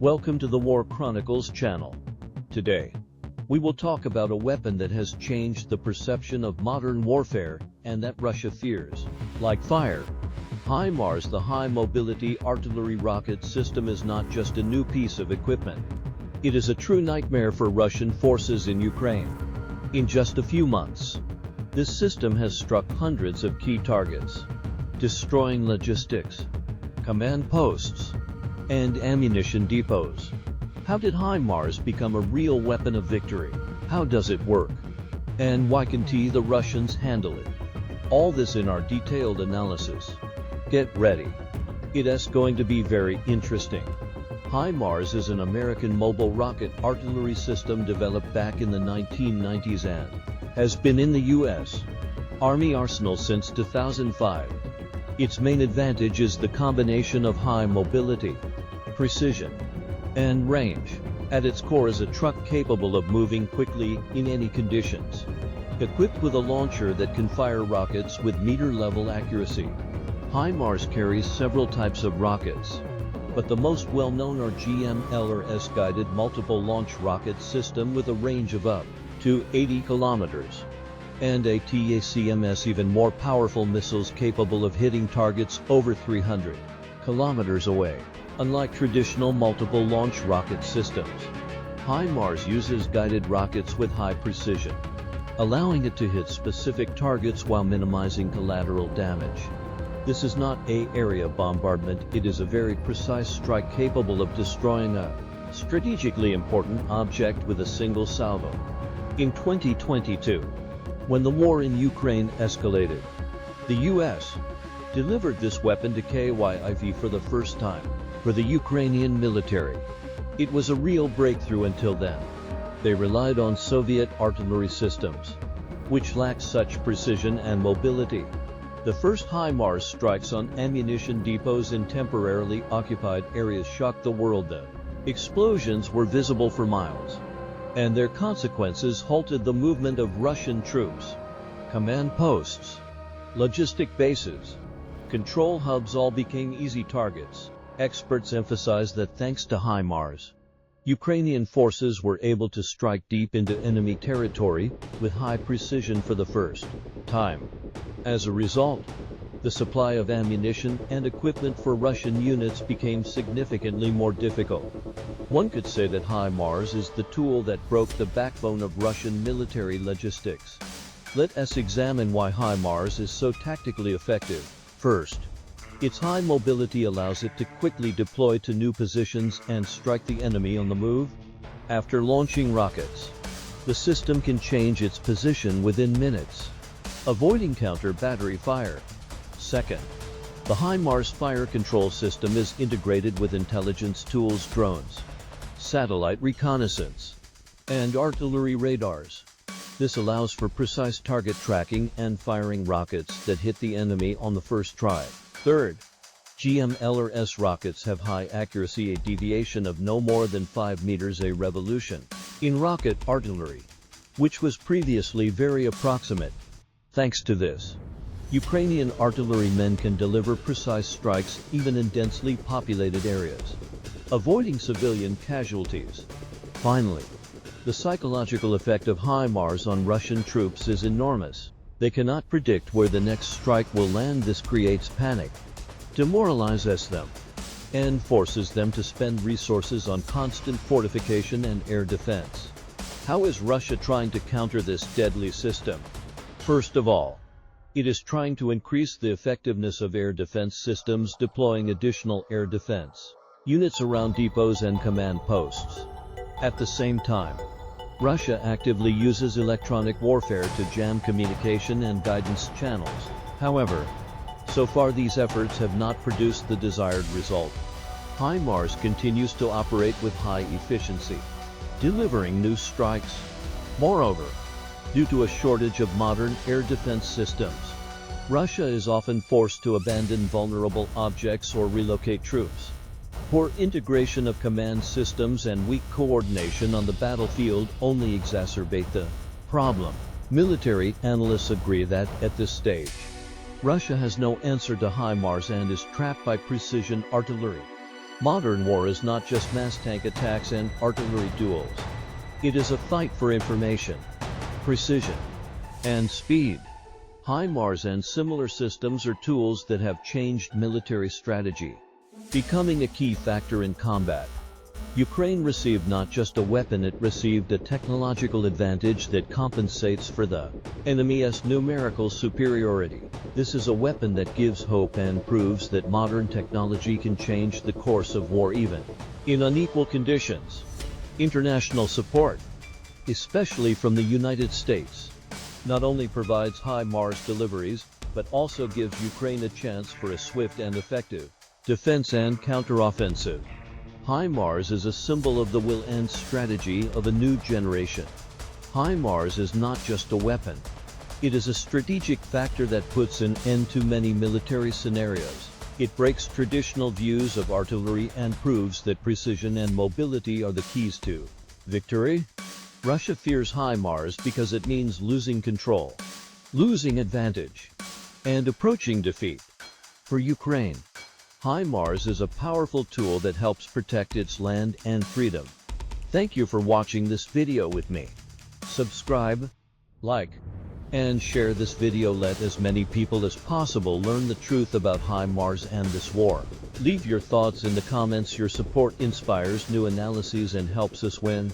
Welcome to the War Chronicles channel. Today, we will talk about a weapon that has changed the perception of modern warfare and that Russia fears. Like fire, HIMARS, the High Mobility Artillery Rocket System, is not just a new piece of equipment. It is a true nightmare for Russian forces in Ukraine. In just a few months, this system has struck hundreds of key targets, destroying logistics, command posts, and ammunition depots. How did HIMARS become a real weapon of victory? How does it work? And why can the Russians handle it? All this in our detailed analysis. Get ready. It's going to be very interesting. HIMARS is an American mobile rocket artillery system developed back in the 1990s and has been in the U.S. Army arsenal since 2005. Its main advantage is the combination of high mobility, precision, and range. At its core is a truck capable of moving quickly in any conditions, equipped with a launcher that can fire rockets with meter-level accuracy. HIMARS carries several types of rockets, but the most well-known are GMLRS guided multiple launch rocket system with a range of up to 80 kilometers, and a TACMS, even more powerful missiles capable of hitting targets over 300 kilometers away. Unlike traditional multiple launch rocket systems, HIMARS uses guided rockets with high precision, allowing it to hit specific targets while minimizing collateral damage. This is not an area bombardment, it is a very precise strike capable of destroying a strategically important object with a single salvo. In 2022, when the war in Ukraine escalated, the U.S. delivered this weapon to Kyiv for the first time. For the Ukrainian military, it was a real breakthrough. Until then, they relied on Soviet artillery systems, which lacked such precision and mobility. The first HIMARS strikes on ammunition depots in temporarily occupied areas shocked the world. The explosions were visible for miles, and their consequences halted the movement of Russian troops. Command posts, logistic bases, control hubs all became easy targets. Experts emphasize that thanks to HIMARS, Ukrainian forces were able to strike deep into enemy territory with high precision for the first time. As a result, the supply of ammunition and equipment for Russian units became significantly more difficult. One could say that HIMARS is the tool that broke the backbone of Russian military logistics. Let us examine why HIMARS is so tactically effective. First, its high mobility allows it to quickly deploy to new positions and strike the enemy on the move. After launching rockets, the system can change its position within minutes, avoiding counter-battery fire. Second, the HIMARS fire control system is integrated with intelligence tools, drones, satellite reconnaissance, and artillery radars. This allows for precise target tracking and firing rockets that hit the enemy on the first try. Third, GMLRS rockets have high accuracy, a deviation of no more than 5 meters, a revolution in rocket artillery, which was previously very approximate. Thanks to this, Ukrainian artillerymen can deliver precise strikes even in densely populated areas, avoiding civilian casualties. Finally, the psychological effect of HIMARS on Russian troops is enormous. They cannot predict where the next strike will land. This creates panic, demoralizes them, and forces them to spend resources on constant fortification and air defense. How is Russia trying to counter this deadly system? First of all, it is trying to increase the effectiveness of air defense systems, deploying additional air defense units around depots and command posts. At the same time, Russia actively uses electronic warfare to jam communication and guidance channels. However, so far these efforts have not produced the desired result. HIMARS continues to operate with high efficiency, delivering new strikes. Moreover, due to a shortage of modern air defense systems, Russia is often forced to abandon vulnerable objects or relocate troops. Poor integration of command systems and weak coordination on the battlefield only exacerbate the problem. Military analysts agree that, at this stage, Russia has no answer to HIMARS and is trapped by precision artillery. Modern war is not just mass tank attacks and artillery duels. It is a fight for information, precision, and speed. HIMARS and similar systems are tools that have changed military strategy, becoming a key factor in combat. Ukraine received not just a weapon, it received a technological advantage that compensates for the enemy's numerical superiority. This is a weapon that gives hope and proves that modern technology can change the course of war even in unequal conditions. International support, especially from the United States, not only provides HIMARS deliveries, but also gives Ukraine a chance for a swift and effective defense and counteroffensive. HIMARS is a symbol of the will and strategy of a new generation. HIMARS is not just a weapon. It is a strategic factor that puts an end to many military scenarios. It breaks traditional views of artillery and proves that precision and mobility are the keys to victory. Russia fears HIMARS because it means losing control, losing advantage, and approaching defeat. For Ukraine, HIMARS is a powerful tool that helps protect its land and freedom. Thank you for watching this video with me. Subscribe, like, and share this video. Let as many people as possible learn the truth about HIMARS and this war. Leave your thoughts in the comments. Your support inspires new analyses and helps us win.